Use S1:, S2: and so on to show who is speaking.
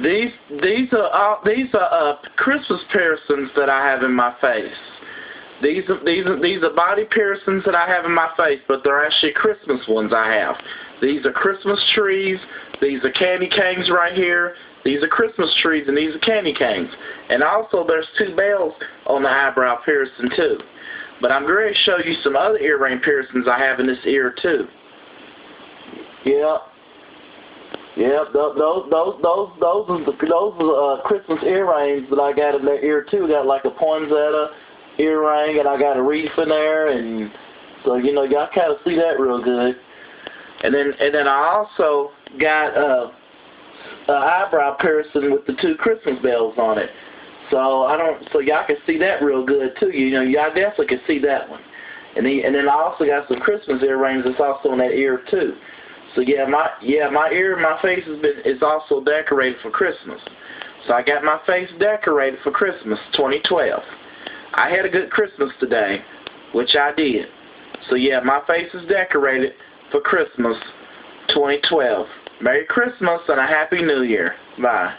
S1: These are Christmas piercings that I have in my face. These are body piercings that I have in my face, but they're actually Christmas ones I have. These are Christmas trees. These are candy canes right here. These are Christmas trees, and these are candy canes. And also, there's 2 bells on the eyebrow piercing too. But I'm going to show you some other earring piercings I have in this ear too. Yep. Yep, those are Christmas earrings that I got in their ear too. Got like a poinsettia earring, and I got a reef in there, and so y'all kind of see that real good. And then I also got a eyebrow piercing with the 2 Christmas bells on it. So y'all can see that real good too. Y'all definitely can see that one. And then I also got some Christmas earrings that's also in that ear too. So my ear and my face is also decorated for Christmas. So I got my face decorated for Christmas 2012. I had a good Christmas today, which I did. So my face is decorated for Christmas 2012. Merry Christmas and a Happy New Year. Bye.